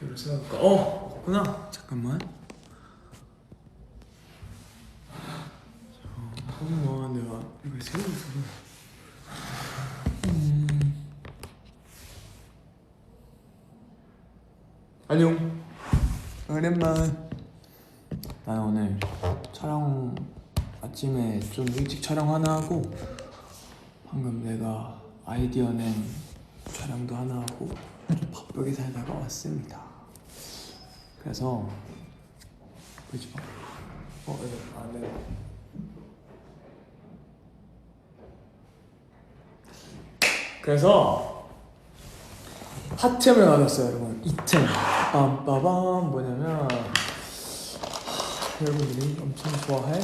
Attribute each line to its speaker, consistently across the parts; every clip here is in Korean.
Speaker 1: 이렇게 생각할까? 없구나. 잠깐만. 잠깐만, 내가 이거 세우고 안녕. 오랜만. 난 오늘 촬영 아침에 좀 일찍 촬영 하나 하고 방금 내가 아이디어 낸 촬영도 하나 하고 좀 바쁘게 살다가 왔습니다. 그래서 그지 마. 네. 그래서 핫템을 가졌어요, 여러분. 이템 빰빠밤 뭐냐면 여러분들이 엄청 좋아할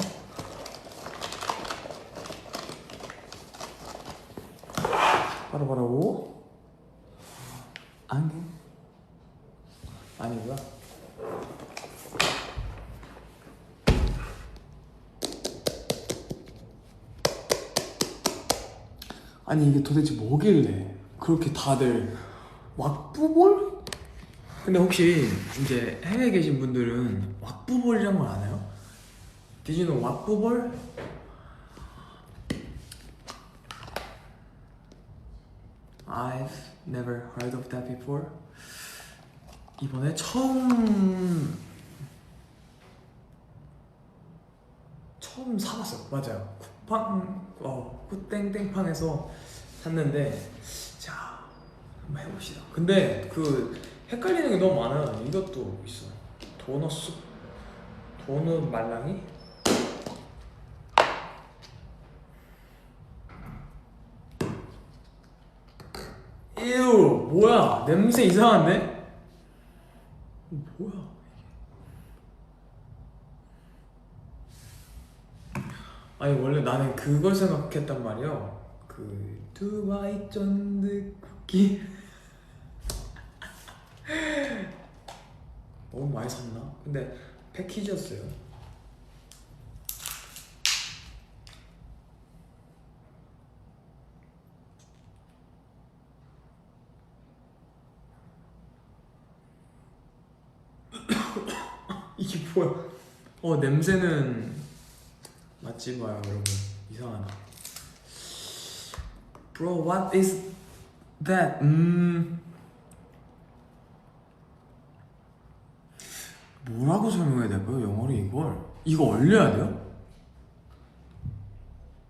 Speaker 1: 바로 안경 아니고요. 아니 이게 도대체 뭐길래 그렇게 다들 왁부볼? 근데 혹시 이제 해외에 계신 분들은 왁부볼이란 걸 아나요? Did you know 왁부볼? I've never heard of that before. 이번에 처음 사봤어. 맞아요. 쿠땡땡팡에서 샀는데 자 한번 해봅시다. 근데 그 헷갈리는 게 너무 많아요. 이것도 있어. 도넛 말랑이? ew 뭐야 냄새 이상한데? 뭐야 아니 원래 나는 그걸 생각했단 말이야. 그 두바이 쫀득 쿠키 너무 많이 샀나? 근데 패키지였어요. 이게 뭐야? 냄새는 맞지 마요 여러분. 이상하다. Bro, what is that? 뭐라고 설명해야 될까요? 영어로 이거 얼려야 돼요?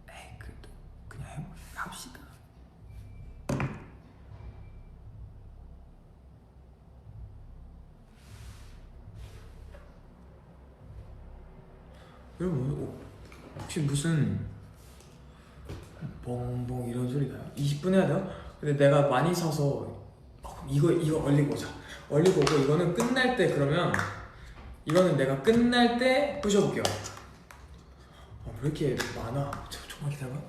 Speaker 1: 에이 그래도 그냥 합시다. 여러분 혹시 무슨 뻥뻥 이런 소리 나요? 20분 해야 돼요? 근데 내가 많이 사서 이거 얼리고 오자. 얼리고 오고 이거는 끝날 때 그러면 이거는 내가 끝날 때 부셔볼게요. 왜 이렇게 많아? 조금만 기다려봐.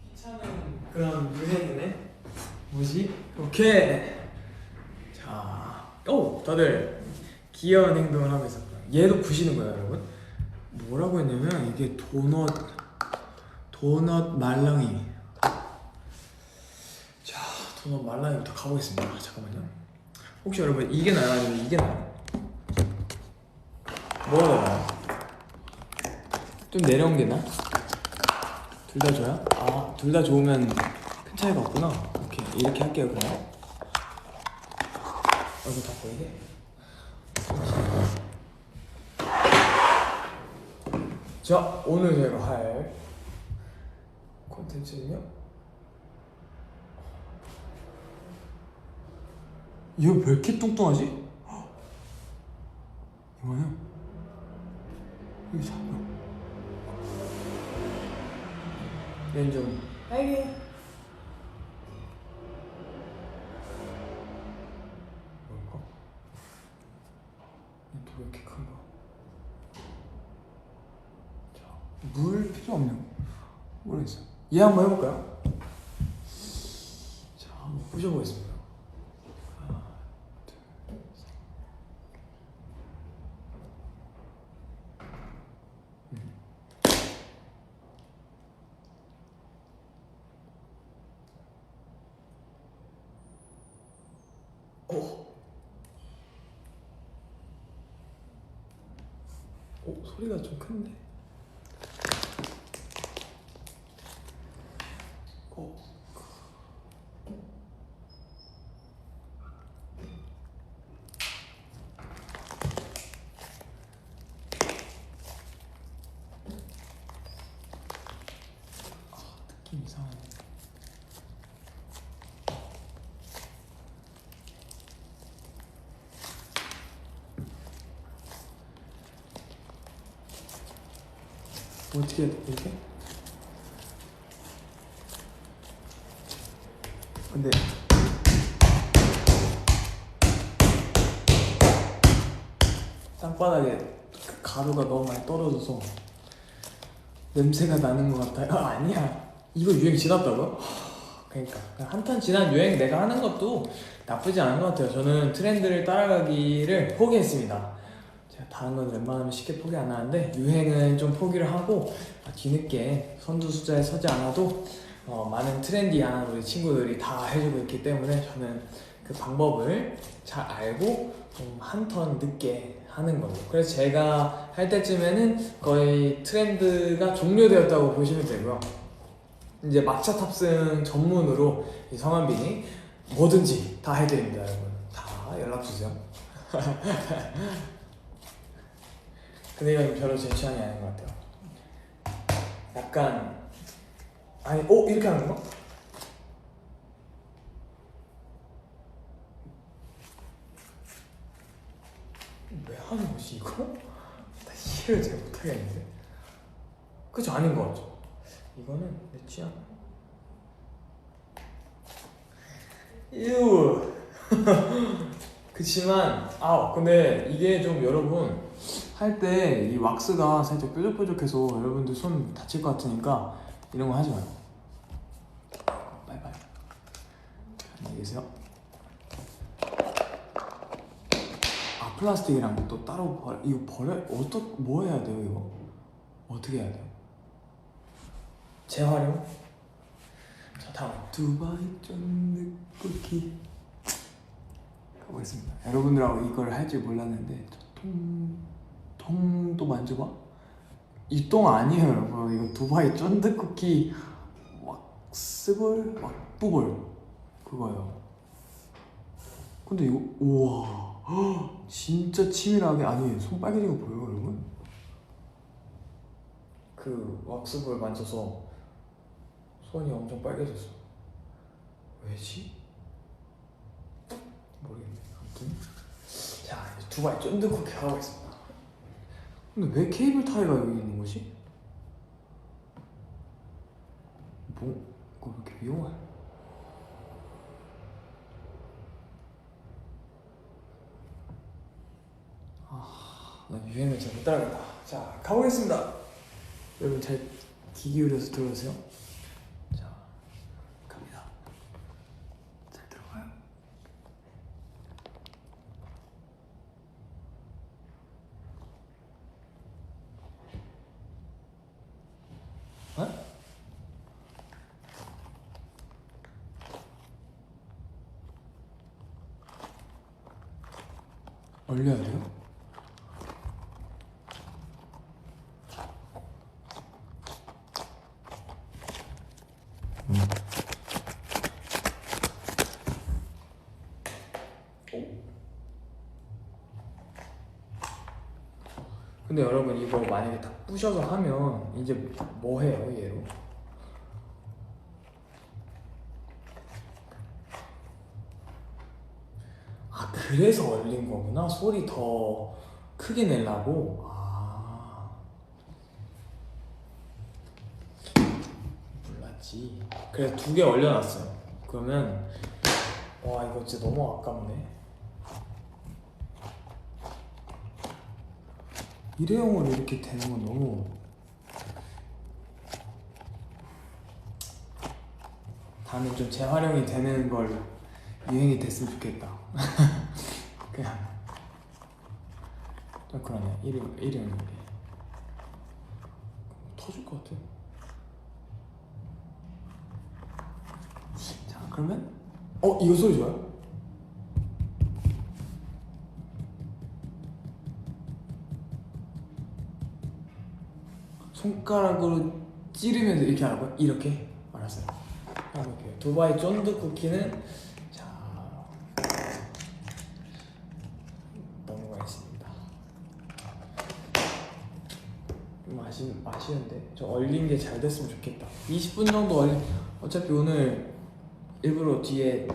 Speaker 1: 귀찮은 그런 유행이네. 뭐지? 오케이. 자, 다들 귀여운 행동을 하고 있었다. 얘도 부시는 거예요, 여러분. 뭐라고 했냐면 이게 도넛 말랑이. 자, 도넛 말랑이부터 가보겠습니다. 잠깐만요. 혹시 여러분 이게 나요, 아니면 이게 나요? 뭐가 더 나요? 좀 내려온 게 나? 둘 다 줘요? 아, 둘 다 좋으면 큰 차이가 없구나. 오케이, 이렇게 할게요, 그럼. 얼굴 다 보이게? 자, 오늘 제가 할 콘텐츠는요? 얘 왜 이렇게 뚱뚱하지? 이거는 이거 잠깐 얘는 좀 빨개. 뭘까? 얘도 왜 이렇게 큰가? 자, 물 필요 없냐고 모르겠어요. 얘 한번 해볼까요? 자, 한번 부셔보겠습니다. 어? 소리가 좀 큰데? 느낌 이상하네. 어떻게 해야 돼? 이렇게? 근데 땅바닥에 그 가루가 너무 많이 떨어져서 냄새가 나는 것 같아요. 아니야. 이거 유행 지났다고요? 그러니까 한탄 지난 유행 내가 하는 것도 나쁘지 않은 것 같아요. 저는 트렌드를 따라가기를 포기했습니다. 제가 다른 건 웬만하면 쉽게 포기 안 하는데 유행은 좀 포기를 하고 뒤늦게 선두주자에 서지 않아도 많은 트렌디한 우리 친구들이 다 해주고 있기 때문에 저는 그 방법을 잘 알고 좀 한 턴 늦게 하는 걸로. 그래서 제가 할 때쯤에는 거의 트렌드가 종료되었다고 보시면 되고요. 이제 막차 탑승 전문으로 이 성한빈이 뭐든지 다 해드립니다, 여러분. 다 연락 주세요. 근데 이건 별로 제 취향이 아닌 것 같아요. 약간 아니, 이렇게 하는 건가? 왜 하는 거지 이거? 나 이해를 잘 못하겠는데. 그죠? 아닌 것 같죠? 이거는 내 취향. 이유. 그치만 근데 이게 좀 여러분 할 때 이 왁스가 살짝 뾰족뾰족해서 여러분들 손 다칠 것 같으니까 이런 거 하지 마요. 빨리빨리. 안녕히 계세요. 플라스틱이랑 또 따로 이거 뭐 해야 돼요 이거? 어떻게 해야 돼요? 재활용? 자, 다음 두바이 쫀득쿠키 가보겠습니다. 여러분들하고 이걸 할 줄 몰랐는데 통도 만져봐? 이 똥 아니에요 여러분. 이거 두바이 쫀득쿠키 왁스볼? 왁부볼 그거예요. 근데 이거 우와 진짜 치밀하게 아니 손 빨개진 거 보여요 여러분? 그 왁스볼 만져서 손이 엄청 빨개졌어. 왜지? 모르겠네. 아무튼 자 이제 두바이 쫀득쿠키 하고 있습니다. 근데 왜 케이블 타이가 여기 있는 거지? 이거 왜 이렇게 위험해? 나 유행을 잘 못 따라가겠다. 자 가보겠습니다. 여러분 잘 귀 기울여서 들어주세요. 자 갑니다. 잘 들어가요. 올려야 돼요? 근데 여러분 이거 만약에 다 부셔서 하면 이제 뭐 해요 얘로? 그래서 얼린 거구나. 소리 더 크게 내려고. 몰랐지. 그래서 2개 얼려놨어요. 그러면 와 이거 진짜 너무 아깝네. 일회용으로 이렇게 되는 건 너무. 다음에 좀 재활용이 되는 걸 유행이 됐으면 좋겠다. 그냥 좀 그러네. 일회용 터질 것 같아. 자 그러면 이거 소리 좋아요? 손가락으로 찌르면서 이렇게 하라고? 이렇게? 알았어요. 해볼게요. 두바이 쫀득 쿠키는 자 넘어가겠습니다. 좀 아쉬운데 저 얼린 게 잘 됐으면 좋겠다. 20분 정도 얼린. 어차피 오늘 일부러 뒤에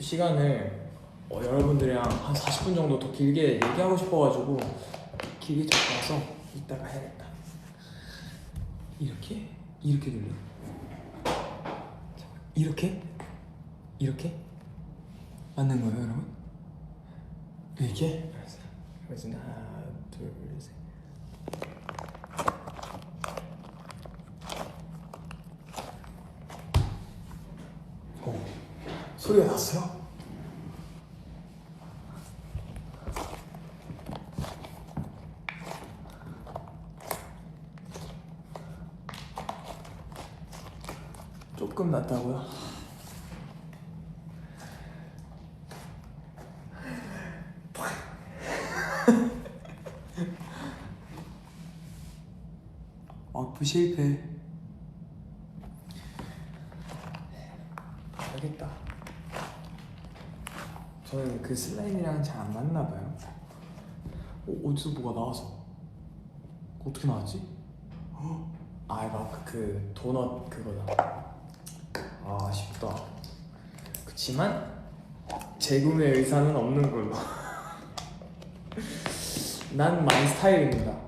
Speaker 1: 시간을 여러분들이랑 한 40분 정도 더 길게 얘기하고 싶어가지고 길게 잡고 와서 이따가 해야겠다. 이렇게? 이렇게 돌려? 이렇게? 이렇게? 맞는 거예요, 여러분? 이렇게? 알았어요. 그래서 하나, 둘, 셋. 오, 소리가 났어요? 조금 났다고요? 어프 실패. 알겠다. 저는 그 슬라임이랑 잘 안 맞나봐요. 어디서 뭐가 나와서 어떻게 나왔지? 아 이거 아까 그 도넛 그거다. 아 아쉽다. 그치만 재구매 의사는 없는 걸로. 난 마이 스타일입니다.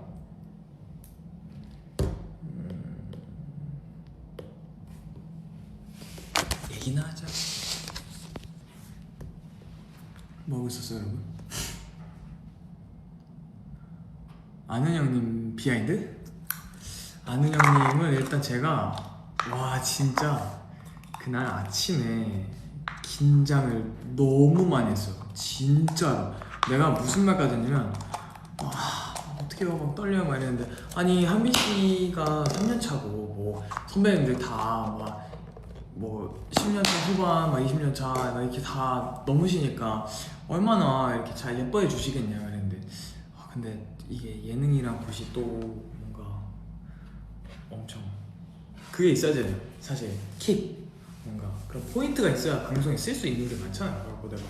Speaker 1: 얘기나 하자. 뭐 하고 있었어요 여러분? 아는 형님 비하인드? 아는 형님은 일단 제가 와 진짜 그날 아침에 긴장을 너무 많이 했어요. 진짜로. 내가 무슨 말까지 했냐면 와 어떻게 막 떨려요 막 이랬는데 아니 한빈 씨가 3년 차고 뭐 선배님들 다 뭐 10년 차 후반 막 20년 차 막 이렇게 다 넘으시니까 얼마나 이렇게 잘 예뻐해 주시겠냐 그랬는데 근데 이게 예능이란 곳이 또 뭔가 엄청 그게 있어야 돼요. 사실 킥 뭔가 그런 포인트가 있어야 방송에 쓸 수 있는 게 많잖아요. 그래서 내가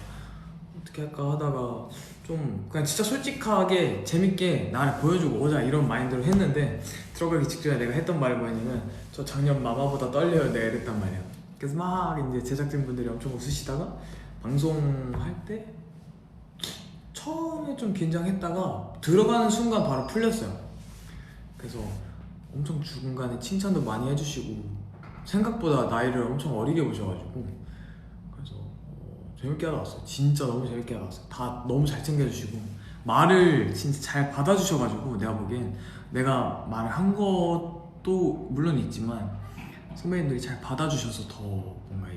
Speaker 1: 어떻게 할까 하다가 좀 그냥 진짜 솔직하게 재밌게 나를 보여주고 오자 이런 마인드로 했는데 들어가기 직전에 내가 했던 말이 뭐였냐면 저 작년 마마보다 떨려요 내가 이랬단 말이야. 그래서 막 이제 제작진분들이 엄청 웃으시다가 방송할 때 처음에 좀 긴장했다가 들어가는 순간 바로 풀렸어요. 그래서 엄청 중간에 칭찬도 많이 해주시고 생각보다 나이를 엄청 어리게 보셔가지고 그래서 재밌게 하다 왔어요. 진짜 너무 재밌게 하다 왔어요. 다 너무 잘 챙겨주시고 말을 진짜 잘 받아주셔가지고 내가 보기엔 내가 말을 한 것도 물론 있지만 선배님들이 잘 받아주셔서 더 뭔가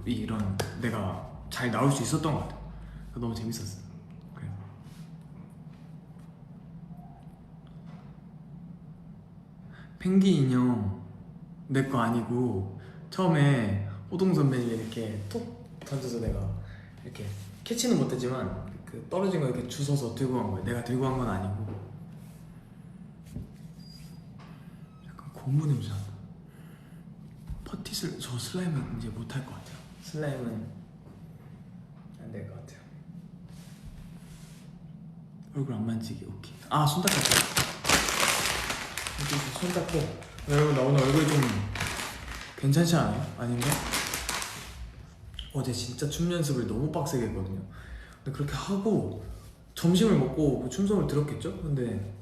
Speaker 1: 이게 이런 내가 잘 나올 수 있었던 것 같아요. 너무 재밌었어요. 그래서 펭귄 인형 내 거 아니고 처음에 호동 선배님이 이렇게 톡 던져서 내가 이렇게 캐치는 못했지만 그 떨어진 거 이렇게 주워서 들고 간 거예요. 내가 들고 간 건 아니고. 약간 고무 냄새 난다. 저 슬라임은 이제 못할 것 같아요. 슬라임은 안 될 것 같아요. 얼굴 안 만지기 오케이. 아 손 닦았다. 손 닦고. 여러분 나 오늘 얼굴 좀 괜찮지 않아요? 아닌가? 어제 진짜 춤 연습을 너무 빡세게 했거든요. 근데 그렇게 하고 점심을 먹고 춤 수업을 들었겠죠? 근데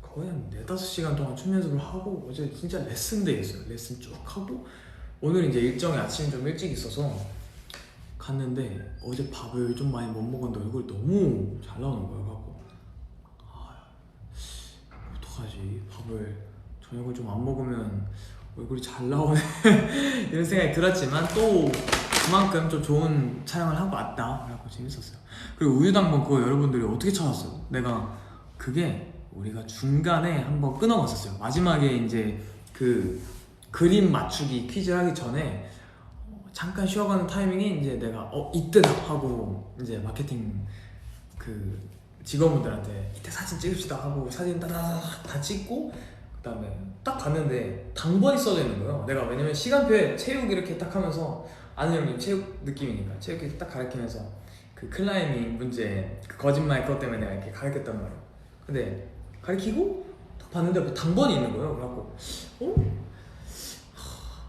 Speaker 1: 거의 한 4-5시간 동안 춤 연습을 하고 어제 진짜 레슨데이였어요. 레슨 쭉 하고 오늘 이제 일정이 아침 좀 일찍 있어서 갔는데 어제 밥을 좀 많이 못 먹었는데 얼굴이 너무 잘 나오는 거예요. 갖고 어떡하지? 밥을 저녁을 좀 안 먹으면 얼굴이 잘 나오네 이런 생각이 들었지만 또 그만큼 좀 좋은 촬영을 하고 왔다 그래갖고 재밌었어요. 그리고 우유당번 그거 여러분들이 어떻게 찾았어요? 내가 그게 우리가 중간에 한번 끊어갔었어요. 마지막에 이제 그 그림 맞추기 퀴즈 하기 전에 잠깐 쉬어가는 타이밍에 이제 내가 이때다 하고 이제 마케팅 그 직원분들한테 이때 사진 찍읍시다 하고 사진 따다닥 다 찍고 그다음에 딱 봤는데 당번이 써져 있는 거예요. 내가 왜냐면 시간표에 체육 이렇게 딱 하면서 아는 형님 체육 느낌이니까 체육 이렇게 딱 가르치면서 그 클라이밍 문제 그 거짓말 그것 때문에 내가 이렇게 가르쳤단 말이에요. 근데 가르치고 딱 봤는데 그 당번이 있는 거예요. 그래갖고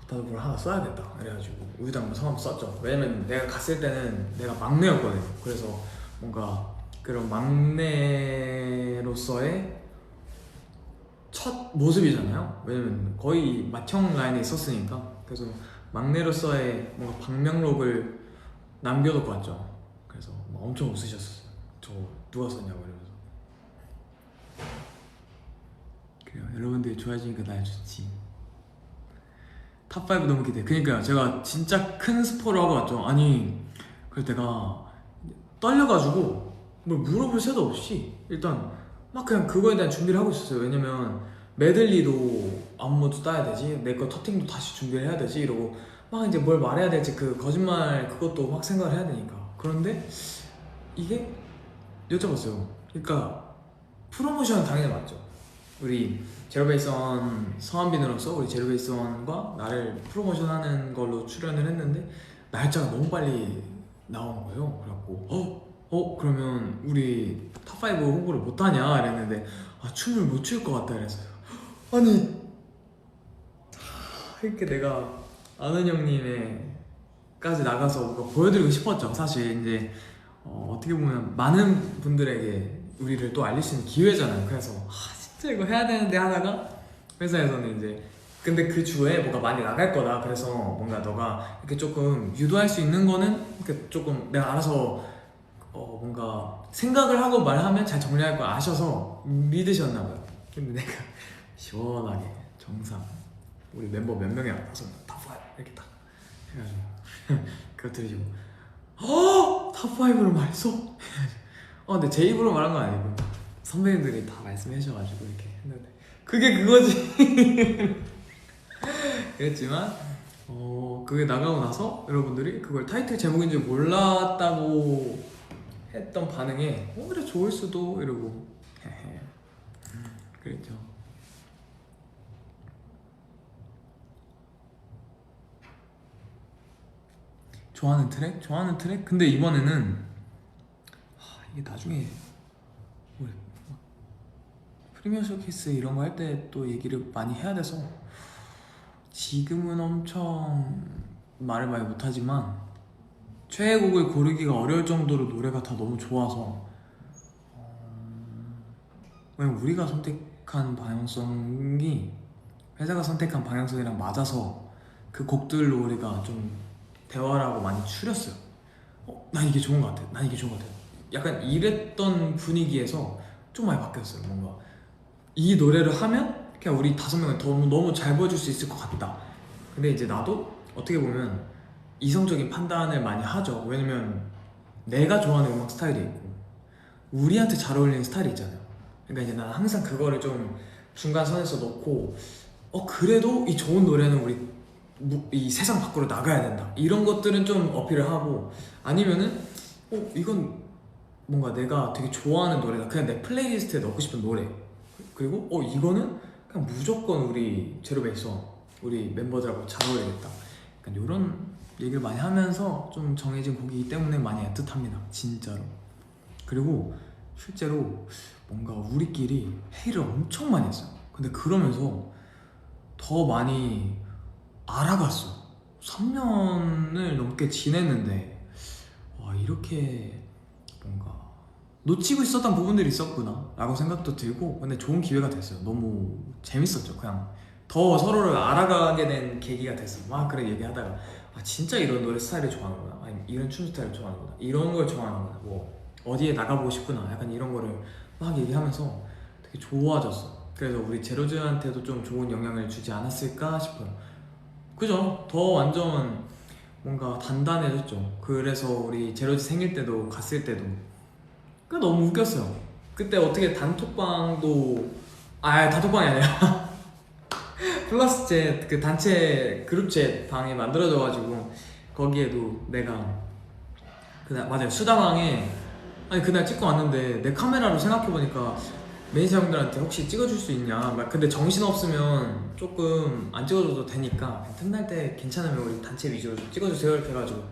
Speaker 1: 나도 뭘 하나 써야겠다. 그래가지고 우유당번 성함 썼죠. 왜냐면 내가 갔을 때는 내가 막내였거든. 그래서 뭔가 그런 막내로서의 첫 모습이잖아요. 왜냐면 거의 맏형 라인에 있었으니까. 그래서 막내로서의 뭔가 방명록을 남겨놓고 왔죠. 그래서 막 엄청 웃으셨어요. 저 누가 썼냐고 이러면서. 그래요. 여러분들이 좋아해주니까 날 좋지. 탑5 너무 기대. 그러니까요. 제가 진짜 큰 스포를 하고 왔죠. 아니 그래서 내가 떨려가지고 뭘 물어볼 새도 없이 일단 막 그냥 그거에 대한 준비를 하고 있었어요. 왜냐면 메들리도 안무도 따야 되지, 내 거 터팅도 다시 준비를 해야 되지 이러고 막 이제 뭘 말해야 될지 그 거짓말 그것도 막 생각을 해야 되니까. 그런데 이게 여쭤봤어요. 그러니까 프로모션 당연히 맞죠. 우리 제로베이스원 성한빈으로서 우리 제로베이스원과 나를 프로모션하는 걸로 출연을 했는데 날짜가 너무 빨리 나온 거예요. 그래갖고 그러면 우리 탑5 홍보를 못하냐 이랬는데 춤을 못 출 것 같다 이랬어요. 아니 이렇게 내가 아는 형님에까지 나가서 뭔가 보여드리고 싶었죠. 사실 이제 어떻게 보면 많은 분들에게 우리를 또 알릴 수 있는 기회잖아요. 그래서 진짜 이거 해야 되는데 하다가 회사에서는 이제 근데 그 주에 뭐가 많이 나갈 거다. 그래서 뭔가 너가 이렇게 조금 유도할 수 있는 거는 이렇게 조금 내가 알아서 뭔가 생각을 하고 말하면 잘 정리할 걸 아셔서 믿으셨나 봐요. 근데 내가 시원하게 정상 우리 멤버 몇 명이야? 5명 탑5 이렇게 딱 해가지고 그거 들으시고 탑5로 말했어? 근데 제 입으로 말한 건 아니고 선배님들이 다 말씀해 주셔가지고 이렇게 했는데 그게 그거지. 그랬지만 그게 나가고 나서 여러분들이 그걸 타이틀 제목인 줄 몰랐다고 했던 반응에 그래 좋을 수도 이러고 그랬죠. 좋아하는 트랙? 좋아하는 트랙? 근데 이번에는 이게 나중에 우리 프리미어 쇼케이스 이런 거 할 때 또 얘기를 많이 해야 돼서 지금은 엄청 말을 많이 못하지만 최애곡을 고르기가 어려울 정도로 노래가 다 너무 좋아서 왜냐면 우리가 선택한 방향성이 회사가 선택한 방향성이랑 맞아서 그 곡들로 우리가 좀 대화를 하고 많이 추렸어요. 난 이게 좋은 것 같아. 난 이게 좋은 것 같아. 약간 이랬던 분위기에서 좀 많이 바뀌었어요. 뭔가 이 노래를 하면 그냥 우리 5명을 너무 잘 보여줄 수 있을 것 같다. 근데 이제 나도 어떻게 보면 이성적인 판단을 많이 하죠. 왜냐면 내가 좋아하는 음악 스타일이 있고 우리한테 잘 어울리는 스타일이 있잖아요. 그러니까 이제 난 항상 그거를 좀 중간선에서 놓고 그래도 이 좋은 노래는 우리 이 세상 밖으로 나가야 된다. 이런 것들은 좀 어필을 하고 아니면은 이건 뭔가 내가 되게 좋아하는 노래다. 그냥 내 플레이리스트에 넣고 싶은 노래. 그리고 이거는 그냥 무조건 우리 제로베이스원 우리 멤버들하고 잘 어울리겠다. 약간 이런 얘기를 많이 하면서 좀 정해진 곡이기 때문에 많이 애틋합니다. 진짜로. 그리고 실제로 뭔가 우리끼리 회의를 엄청 많이 했어요. 근데 그러면서 더 많이 알아갔어. 3년을 넘게 지냈는데 이렇게 뭔가 놓치고 있었던 부분들이 있었구나 라고 생각도 들고 근데 좋은 기회가 됐어요. 너무 재밌었죠. 그냥 더 서로를 알아가게 된 계기가 됐어요. 막 그래 얘기하다가 진짜 이런 노래 스타일을 좋아하는구나, 아니면 이런 춤 스타일을 좋아하는구나, 이런 걸 좋아하는구나, 뭐 어디에 나가보고 싶구나, 약간 이런 거를 막 얘기하면서 되게 좋아졌어. 그래서 우리 제로즈한테도 좀 좋은 영향을 주지 않았을까 싶어요. 그죠? 더 완전 뭔가 단단해졌죠. 그래서 우리 제로즈 생일 때도 갔을 때도 너무 웃겼어요. 그때 어떻게 단톡방도 단톡방이 아니라 플러스 챗 그 단체 그룹 챗 방이 만들어져가지고 거기에도 내가 맞아요 수다방에 아니 그날 찍고 왔는데 내 카메라로 생각해보니까 매니저 형들한테 혹시 찍어줄 수 있냐 막 근데 정신없으면 조금 안 찍어줘도 되니까 틈날 때 괜찮으면 우리 단체 위주로 좀 찍어주세요 이렇게 해가지고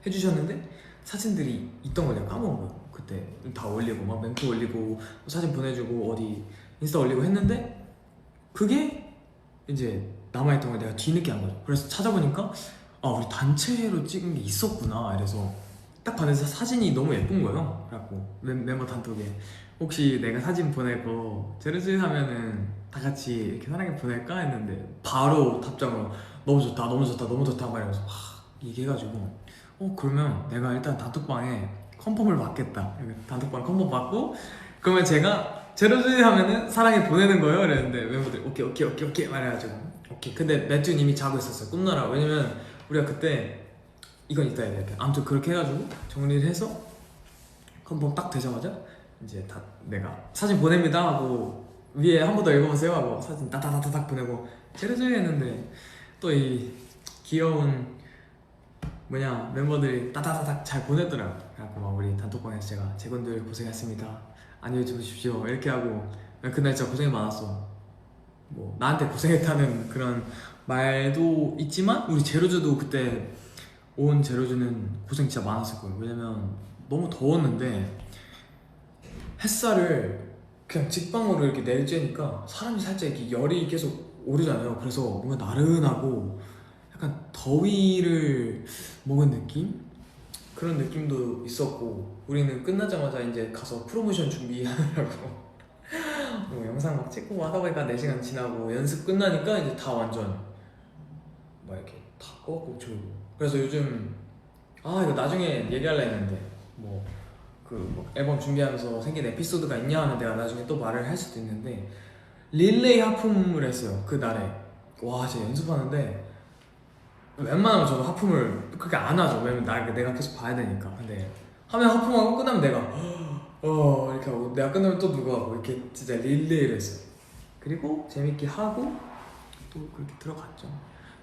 Speaker 1: 해주셨는데 사진들이 있던 걸 내가 까먹은 거야. 그때 다 올리고 막 멘트 올리고 사진 보내주고 어디 인스타 올리고 했는데 그게 이제 남아있던 걸 내가 뒤늦게 한 거죠. 그래서 찾아보니까 아 우리 단체로 찍은 게 있었구나. 이래서 딱 봤는데 사진이 너무 예쁜 거예요. 그래갖고 멤버 단톡에 혹시 내가 사진 보내고 제르즈 하면은 다 같이 이렇게 사랑해 보낼까 했는데 바로 답장으로 너무 좋다 너무 좋다 너무 좋다 말하면서 막 얘기해가지고 그러면 내가 일단 단톡방에 컨펌을 받겠다. 단톡방 컨펌 받고 그러면 제가 제로즈 하면은 사랑해 보내는 거예요. 이랬는데 멤버들이 오케이 오케이 오케이 오케이 말해가지고 오케이. 근데 매튜는 이미 자고 있었어요. 꿈나라. 왜냐면 우리가 그때 이건 이따 해야 돼. 아무튼 그렇게 해가지고 정리를 해서 컨펌 딱 되자마자 이제 다 내가 사진 보냅니다 하고 위에 한 번 더 읽어보세요 하고 사진 따다다다닥 보내고 제로즈 했는데 또 이 귀여운 뭐냐 멤버들이 따다다닥 잘 보냈더라고. 그래갖고 막 우리 단톡방에서 제가 재건들 고생했습니다 안녕히 주무십시오 이렇게 하고 그날 진짜 고생이 많았어. 뭐 나한테 고생했다는 그런 말도 있지만 우리 제로즈도 그때 온 제로즈는 고생 진짜 많았을 거예요. 왜냐면 너무 더웠는데 햇살을 그냥 직방으로 이렇게 내리쬐니까 사람이 살짝 이렇게 열이 계속 오르잖아요. 그래서 뭔가 나른하고 약간 더위를 먹은 느낌? 그런 느낌도 있었고 우리는 끝나자마자 이제 가서 프로모션 준비하느라고 뭐 영상 막 찍고 하다 보니까 4시간 지나고 연습 끝나니까 이제 다 완전 막 이렇게 다 꺾고 졸고. 그래서 요즘 이거 나중에 얘기하려 했는데 뭐 앨범 준비하면서 생긴 에피소드가 있냐 하면 내가 나중에 또 말을 할 수도 있는데 릴레이 하품을 했어요 그날에. 와 진짜 연습하는데 웬만하면 저도 하품을 그렇게 안 하죠. 왜냐면 내가 계속 봐야 되니까. 근데 하면 하품하고 끝나면 내가 이렇게 하고 내가 끝나면 또 누가 하고 이렇게 진짜 릴레이를 했어요. 그리고 재밌게 하고 또 그렇게 들어갔죠.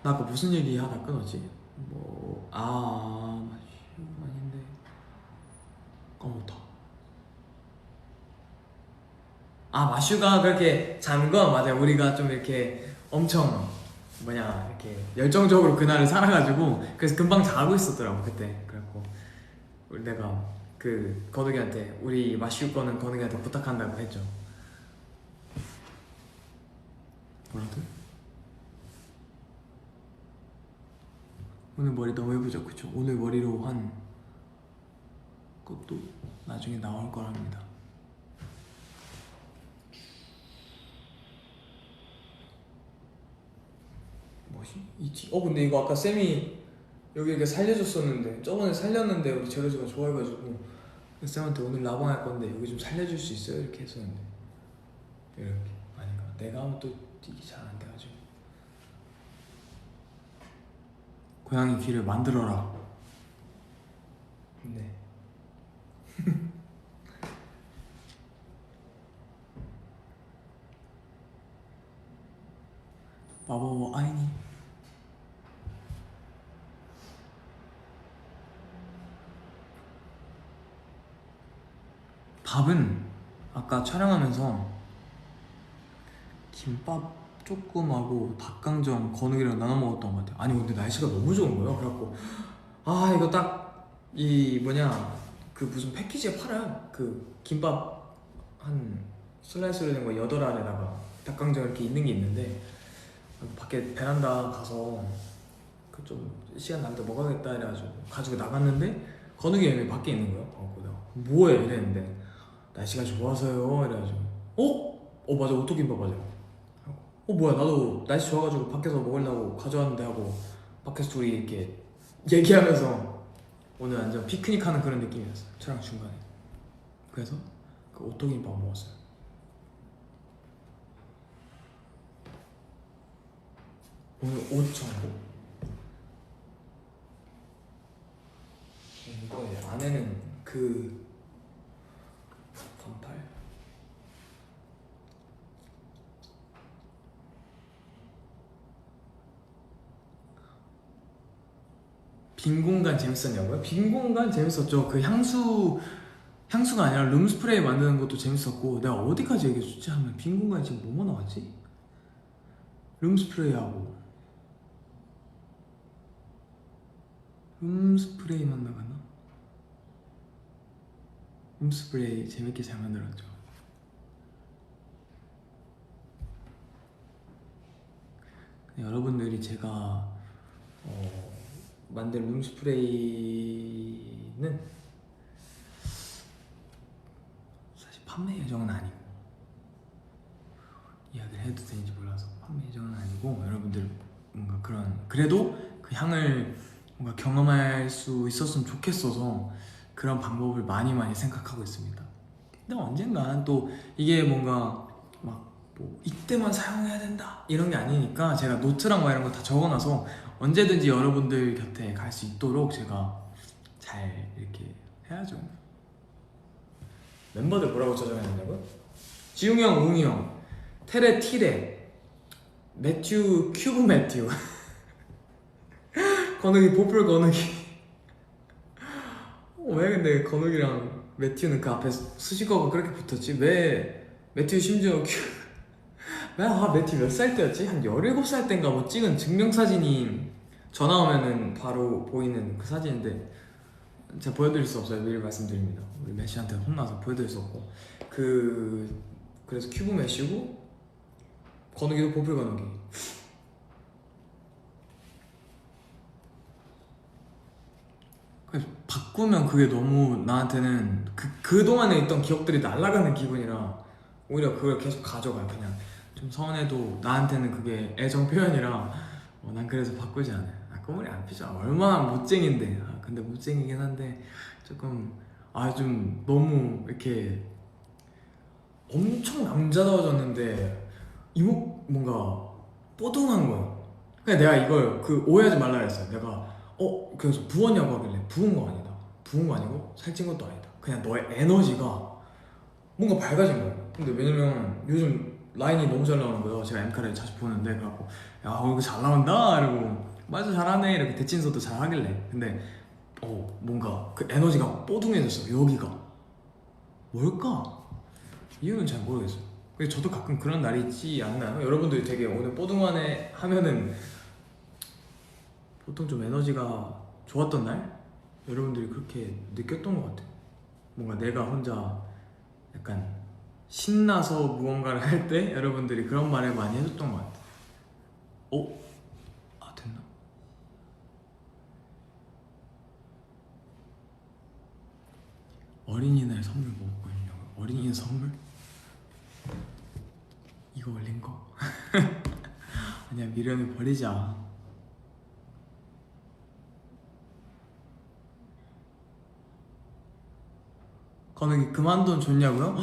Speaker 1: 나 아까 무슨 얘기 하다 끊었지? 마슈 아닌데 까먹었다. 마슈가 그렇게 잔 거 맞아요. 우리가 좀 이렇게 엄청 이렇게 열정적으로 그날을 살아가지고 그래서 금방 자고 있었더라고 그때. 그래갖고 내가 그 건욱이한테 우리 마실 거는 건욱이한테 부탁한다고 했죠. 뭐라도? 오늘 머리 너무 예쁘죠? 그쵸? 오늘 머리로 한 것도 나중에 나올 거랍니다. 뭐지? 근데 이거 아까 쌤이 여기 이렇게 살려줬었는데 저번에 살렸는데 우리 제로즈가 좋아해가지고 쌤한테 오늘 라방 할 건데 여기 좀 살려줄 수 있어요? 이렇게 했었는데 이렇게 아닌가? 내가 하면 또 이게 잘 안 돼가지고 고양이 귀를 만들어라. 네. 마법 아이니 밥은 아까 촬영하면서 김밥 조금 하고 닭강정 건욱이랑 나눠 먹었던 것 같아요. 아니 근데 날씨가 너무 좋은 거예요. 그래갖고 이거 딱 이 그 무슨 패키지에 팔아요. 그 김밥 한 슬라이스로 된 거 8알에다가 닭강정 이렇게 있는 게 있는데 밖에 베란다 가서 그 좀 시간 날 때 먹어야겠다 이래가지고 가지고 나갔는데 건욱이 형이 밖에 있는 거예요. 내가 뭐해 이랬는데 날씨가 좋아서요 이래가지고 맞아 오토김밥 맞아. 뭐야 나도 날씨 좋아가지고 밖에서 먹으려고 가져왔는데 하고 밖에서 둘이 이렇게 얘기하면서 오늘 완전 피크닉 하는 그런 느낌이었어요. 촬영 중간에. 그래서 그 오토김밥 먹었어요. 오늘 옷 정보 이거 안에는 그 반팔 빈 공간 재밌었냐고요? 빈 공간 재밌었죠. 그 향수 향수가 아니라 룸스프레이 만드는 것도 재밌었고, 내가 어디까지 얘기해줬지 하면 빈 공간에 지금 뭐뭐 나왔지? 룸스프레이하고 룸스프레이만 나갔나? 룸스프레이 재밌게 잘 만들었죠. 여러분들이 제가 만든 룸스프레이는 사실 판매 예정은 아니고, 이야기를 해도 되는지 몰라서 판매 예정은 아니고, 여러분들 뭔가 그런, 그래도 그 향을 뭔가 경험할 수 있었으면 좋겠어서 그런 방법을 많이 생각하고 있습니다. 근데 언젠간 또 이게 뭔가 막 뭐 이때만 사용해야 된다 이런 게 아니니까, 제가 노트랑 막 이런 거 다 적어놔서 언제든지 여러분들 곁에 갈 수 있도록 제가 잘 이렇게 해야죠. 멤버들 뭐라고 저장해놨냐고요? 지웅이 형, 웅이 형, 테레 티레, 매튜 큐브 매튜, 건욱이 보풀 건욱이. 왜 근데 건욱이랑 매튜는 그 앞에 수식어가 그렇게 붙었지? 왜 매튜 심지어 큐... 매튜 몇 살 때였지? 한 17살 때인가 뭐 찍은 증명사진이 전화 오면은 바로 보이는 그 사진인데, 제가 보여드릴 수 없어요. 미리 말씀드립니다. 우리 메시한테 혼나서 보여드릴 수 없고, 그래서 큐브 메시고 건욱이도 보풀 건욱이. 바꾸면 그게 너무 나한테는 그동안에 있던 기억들이 날아가는 기분이라 오히려 그걸 계속 가져가요. 그냥 좀 서운해도 나한테는 그게 애정 표현이라 난 그래서 바꾸지 않아요. 꼬물이 안 피죠. 얼마나 못쟁인데. 근데 못쟁이긴 한데 조금 좀 너무 이렇게 엄청 남자다워졌는데 이목 뭔가 뽀둥한 거야. 그냥 내가 이걸 오해하지 말라 그랬어요. 내가 그래서 부었냐고 하길래 부은 거 아니다. 부은 거 아니고 살찐 것도 아니다. 그냥 너의 에너지가 뭔가 밝아진 거예요. 근데 왜냐면 요즘 라인이 너무 잘 나오는 거예요. 제가 엠카를 자주 보는데, 그래갖고 야 얼굴 잘 나온다 이러고 맞아 잘하네 이렇게 대친소도 잘 하길래, 근데 뭔가 그 에너지가 뽀둥해졌어. 여기가 뭘까? 이유는 잘 모르겠어요. 근데 저도 가끔 그런 날이 있지 않나요? 여러분들이 되게 오늘 뽀둥하네 하면은 보통 좀 에너지가 좋았던 날? 여러분들이 그렇게 느꼈던 것 같아요. 뭔가 내가 혼자 약간 신나서 무언가를 할 때 여러분들이 그런 말을 많이 해줬던 것 같아요. 됐나? 어린이날 선물 뭐 먹고 있냐고. 어린이날 선물? 이거 올린 거? 아니야, 미련을 버리자. 건욱이 그만돈 줬냐고요?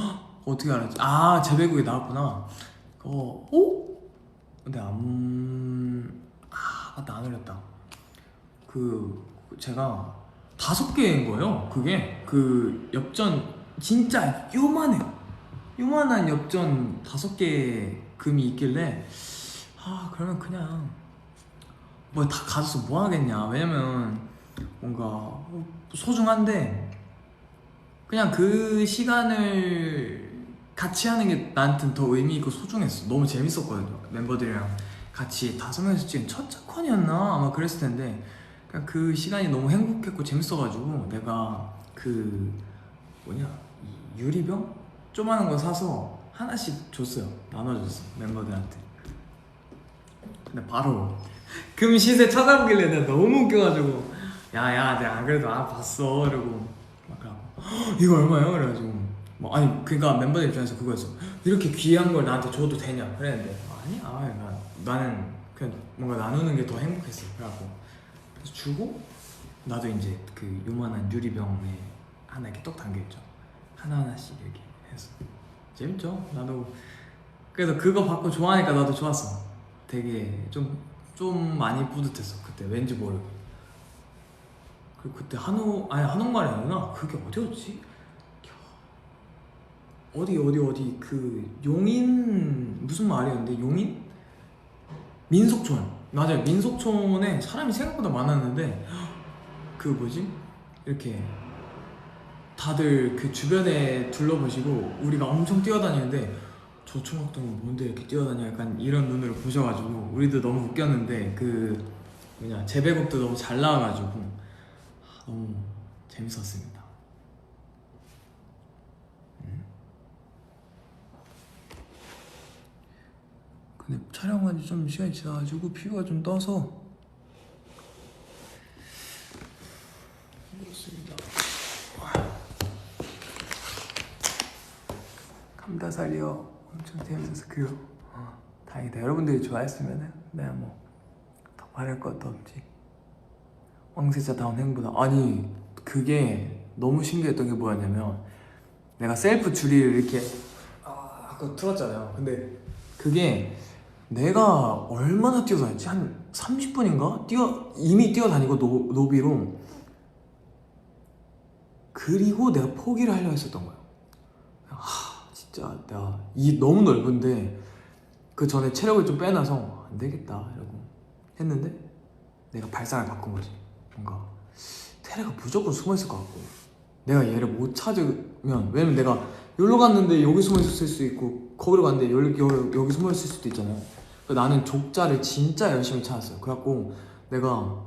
Speaker 1: 어떻게 알았지? 재배국에 나왔구나. 근데 맞다, 안 올렸다. 제가 5개인 거예요. 그게 엽전 진짜 요만해요. 요만한 엽전 5개 금이 있길래 그러면 그냥 뭐 다 가져서 뭐 하겠냐. 왜냐면 뭔가 소중한데 그냥 그 시간을 같이 하는 게 나한테는 더 의미 있고 소중했어. 너무 재밌었거든요. 멤버들이랑 같이 5명이서 찍은 첫 작권이었나? 아마 그랬을 텐데 그냥 그 시간이 너무 행복했고 재밌어가지고 내가 이 유리병? 조그마한 거 사서 하나씩 줬어요. 나눠줬어, 멤버들한테. 근데 바로 금 시세 찾아보길래 내가 너무 웃겨가지고 야야 내가 안 그래도 봤어 이러고 막 이거 얼마야? 그래가지고 그러니까 멤버들 입장에서 그거였어. 이렇게 귀한 걸 나한테 줘도 되냐 그랬는데 아니야, 나는 그냥 뭔가 나누는 게 더 행복했어. 그래갖고 그래서 주고 나도 이제 그 요만한 유리병에 하나 이렇게 떡 담겨있죠. 하나하나씩 이렇게 해서 재밌죠. 나도 그래서 그거 받고 좋아하니까 나도 좋았어. 되게 좀 많이 뿌듯했어 그때. 왠지 모르게. 그때 한옥마을이 아니구나. 그게 어디였지? 어디 그 용인 무슨 마을이었는데, 용인? 민속촌. 맞아요, 민속촌에 사람이 생각보다 많았는데 이렇게 다들 그 주변에 둘러보시고 우리가 엄청 뛰어다니는데 저 총각동은 뭔데 이렇게 뛰어다녀 약간 이런 눈으로 보셔가지고 우리도 너무 웃겼는데 그 뭐냐 제배곡도 너무 잘 나와가지고 너무 재밌었습니다. 근데 촬영한 지 좀 시간이 지나가지고 피부가 좀 떠서 그렇습니다. 감다살이요 엄청 재밌어서 그요. 다행이다. 여러분들이 좋아했으면은 내가 뭐 더 바랄 것도 없지. 왕세자다운 행보다. 아니 그게 너무 신기했던 게 뭐였냐면 내가 셀프 줄이를 이렇게 아까 틀었잖아요. 근데 그게 내가 얼마나 뛰어다녔지? 한 30분인가? 이미 뛰어다니고 노비로. 그리고 내가 포기를 하려 했었던 거야. 진짜 내가 너무 넓은데 그 전에 체력을 좀 빼놔서 안 되겠다 이러고 했는데 내가 발상을 바꾼 거지. 뭔가 테레가 무조건 숨어 있을 것 같고 내가 얘를 못 찾으면, 왜냐면 내가 여기로 갔는데 여기 숨어 있을 수 있고 거기로 갔는데 여기 숨어 있을 수도 있잖아요. 나는 족자를 진짜 열심히 찾았어요. 그래갖고 내가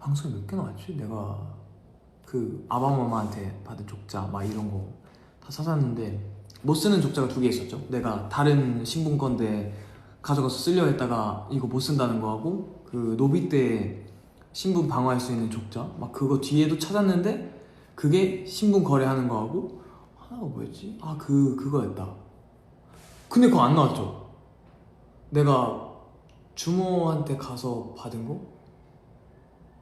Speaker 1: 방송에 몇 개 나왔지? 내가 그 아바마마한테 받은 족자 막 이런 거 다 찾았는데 못 쓰는 족자가 2개 있었죠. 내가 다른 신분 건데 가져가서 쓰려 했다가 이거 못 쓴다는 거 하고, 그 노비 때 신분 방어할 수 있는 족자 막 그거 뒤에도 찾았는데 그게 신분 거래하는 거 하고, 하나가 뭐였지? 그거였다. 근데 그거 안 나왔죠. 내가 주모한테 가서 받은 거?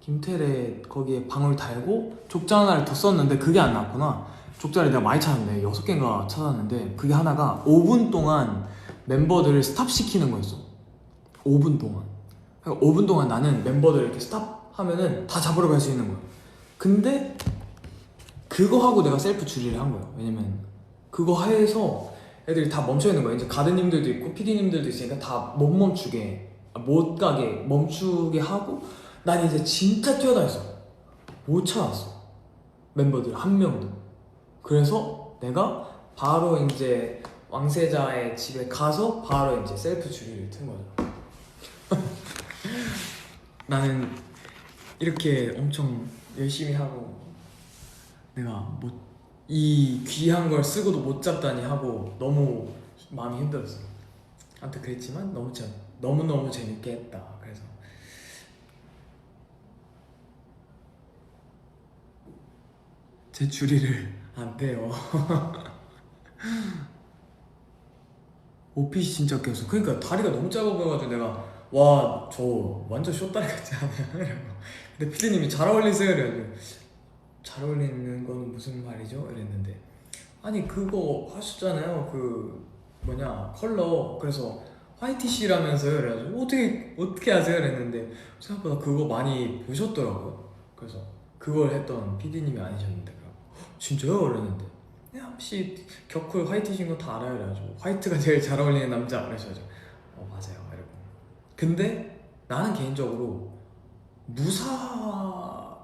Speaker 1: 김태래 거기에 방울 달고 족자 하나를 더 썼는데 그게 안 나왔구나. 족자를 내가 많이 찾았네. 6개인가 찾았는데 그게 하나가 5분 동안 멤버들을 스탑시키는 거였어. 5분 동안. 그러니까 5분 동안 나는 멤버들 이렇게 스탑하면은 다 잡으러 갈 수 있는 거야. 근데 그거 하고 내가 셀프 줄이를 한 거야. 왜냐면 그거 해서 애들이 다 멈춰 있는 거야. 이제 가드님들도 있고 PD님들도 있으니까 다 못 멈추게, 못 가게 멈추게 하고 난 이제 진짜 뛰어다녔어. 못 찾았어. 멤버들 한 명도. 그래서 내가 바로 이제 왕세자의 집에 가서 바로 이제 셀프 줄이를 튼 거죠. 나는 이렇게 엄청 열심히 하고 내가 이 귀한 걸 쓰고도 못 잡다니 하고 너무 마음이 힘들었어. 아무튼 그랬지만 너무너무 재밌게 했다. 그래서 제 줄이를 안 돼요. 옷핏이 진짜 껴서. 그러니까 다리가 너무 작아 보여가지고 내가 와 저 완전 쇼다리 같지 않아요? 근데 피디님이 잘 어울리세요 이래가지고 잘 어울리는 거는 무슨 말이죠? 이랬는데 아니 그거 하셨잖아요. 그 뭐냐 컬러. 그래서 화이티시라면서요. 그래가지고 어떻게 하세요? 이랬는데 생각보다 그거 많이 보셨더라고요. 그래서 그걸 했던 피디님이 아니셨는데 진짜요? 이랬는데 혹시 격쿨 화이트신 거 다 알아요? 그래가지고 화이트가 제일 잘 어울리는 남자. 그래가지고 맞아요 이러고. 근데 나는 개인적으로 무사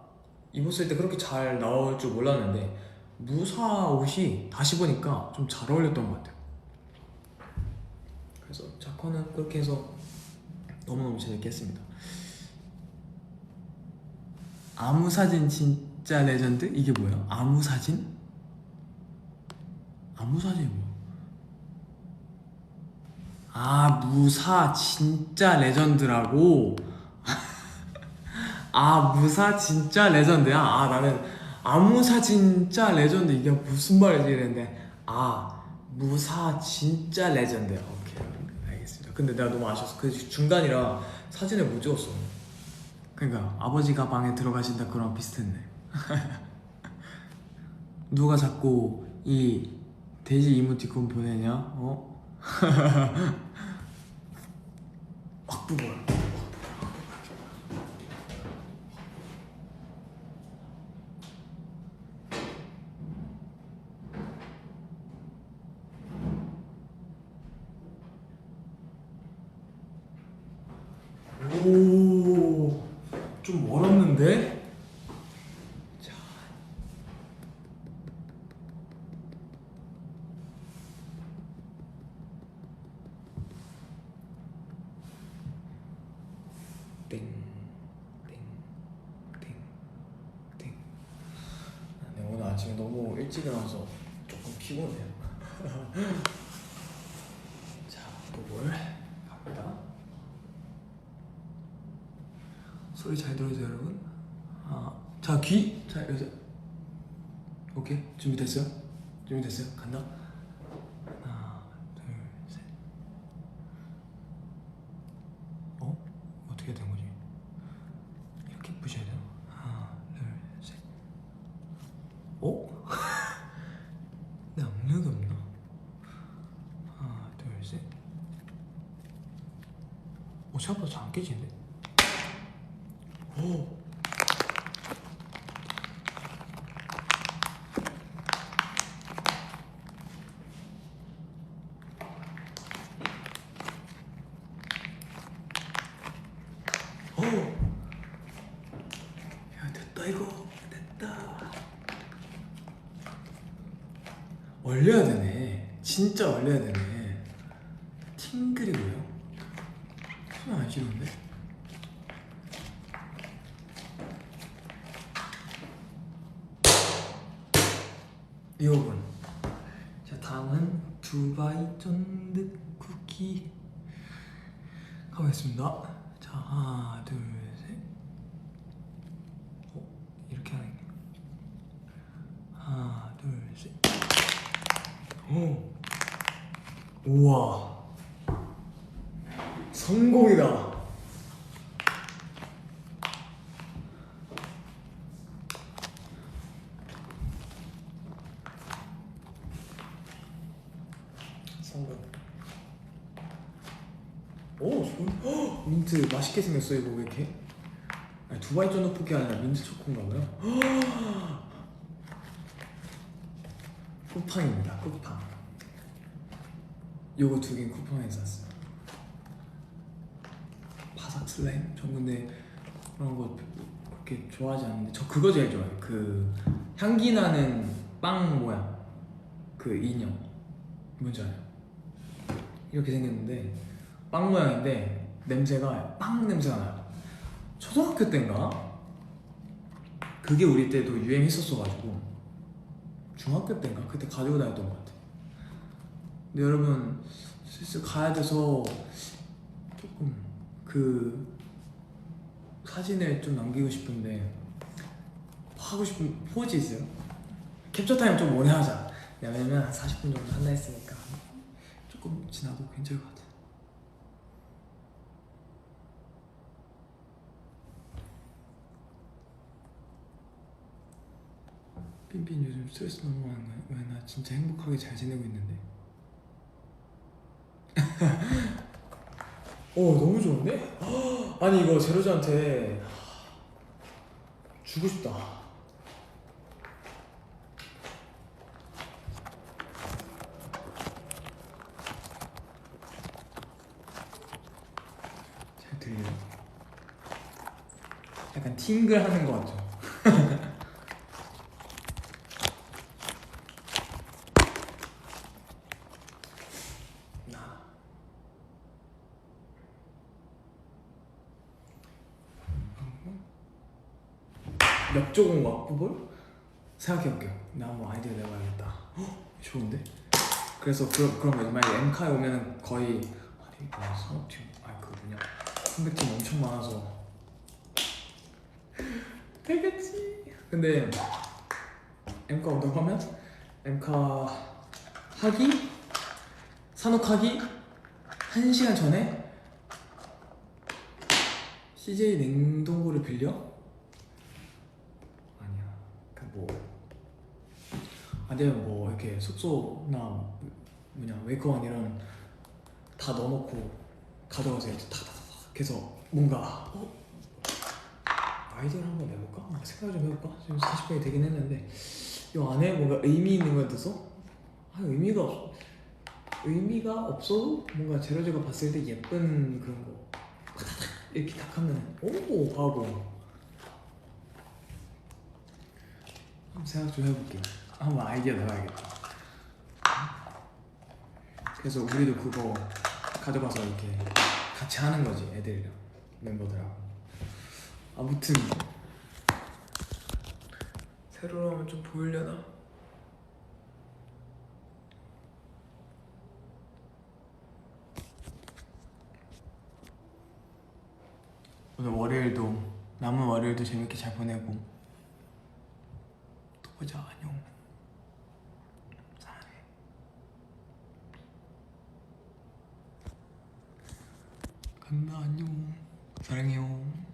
Speaker 1: 입었을 때 그렇게 잘 나올 줄 몰랐는데 무사 옷이 다시 보니까 좀 잘 어울렸던 것 같아요. 그래서 자커는 그렇게 해서 너무너무 재밌게 했습니다. 아무사진 진짜 레전드? 이게 뭐야? 아무사진? 아무사진이 뭐야? 무사 진짜 레전드라고? 무사 진짜 레전드야? 나는 아무사 진짜 레전드 이게 무슨 말이지 이랬는데 무사 진짜 레전드야. 오케이 알겠습니다. 근데 내가 너무 아쉬웠어. 그 중간이라 사진을 못 찍었어. 그러니까 아버지가 방에 들어가신다 그런 비슷했네. 누가 자꾸 이 돼지 이모티콘 보내냐? 확부벌. 오, 좀 멀었는데? 자, 너무 일찍 일어나서 조금 피곤해요. 자, 또 뭘 갑니다. 소리 잘 들어주세요, 여러분. 자, 귀. 자, 여기서. 오케이, 준비됐어요? 준비됐어요? 간다. 하나, 둘, 셋. 어떻게 된 거지? 이렇게 부셔야 돼요. 하나, 둘, 셋. 내 악력이 없나? 하나, 둘, 셋. 생각보다 잘 안 깨지는데? 야, 됐다 이거. 됐다. 얼려야 되네. 진짜 얼려야 되네. 팅글이 뭐야? 손 안 시는데? 이거군. 자, 다음은 두바이 쫀득 쿠키 가보겠습니다. 자, 하나, 둘, 셋. 이렇게 하는 게. 하나, 둘, 셋. 우와. 성공이다. 성공. 좋은. 민트 맛있게 생겼어. 이거 왜 이렇게? 아니, 두바이 쫀득 쿠키 아니라 민트 초코인가 봐요. 쿠팡입니다. 쿠팡. 요거 두 개는 쿠팡에서 샀어요. 바삭 슬라임? 전 근데 그런 거 그렇게 좋아하지 않는데 저 그거 제일 좋아해요. 그 향기 나는 빵 모양 그 인형 뭔지 알아요? 이렇게 생겼는데 빵 모양인데 냄새가 빵 냄새가 나요. 초등학교 때인가? 그게 우리 때도 유행했었어가지고 중학교 때인가? 그때 가지고 다녔던 것 같아요. 근데 여러분 슬슬 가야 돼서 조금 그 사진을 좀 남기고 싶은데 하고 싶은 포즈 있어요? 캡처 타임 좀 오래 하자. 왜냐면 한 40분 정도 한다 했으니까 조금 지나도 괜찮을 것 같아. 빈빈 요즘 스트레스 너무 많은 거야? 왜? 나 진짜 행복하게 잘 지내고 있는데. 너무 좋은데? 아니 이거 제로즈한테 주고 싶다. 잘 들려요? 약간 팅글 하는 거 같죠? 역조공 왁구볼? 생각해볼게요. 나 한번 아이디어 내봐야겠다. 좋은데? 그래서 그런 거 만약에 엠카에 오면은 거의 산업팀 그 뭐냐 선배팀 엄청 많아서 되겠지. 근데 엠카 온다고 하면 엠카 하기 산옥하기 1시간 전에 CJ 냉동고를 빌려? 아니면 뭐 이렇게 숙소나 뭐냐 웨이크원 이런 다 넣어놓고 가져가서 이렇게 탁탁탁 해서 뭔가 아이디어를 한번 내볼까? 생각 좀 해볼까? 지금 40분이 되긴 했는데 이 안에 뭔가 의미 있는 걸 넣어서 의미가 없어도 뭔가 제로즈가 봤을 때 예쁜 그런 거 이렇게 딱 하면 하고 한번 생각 좀 해볼게요. 한번 아이디어 내봐야겠다. 그래서 우리도 그거 가져가서 이렇게 같이 하는 거지. 애들이랑 멤버들하고. 아무튼 새로 나오면 좀 보이려나? 오늘 월요일도 남은 월요일도 재밌게 잘 보내고 또 보자. 안녕. 사랑해. 간다. 안녕. 사랑해요.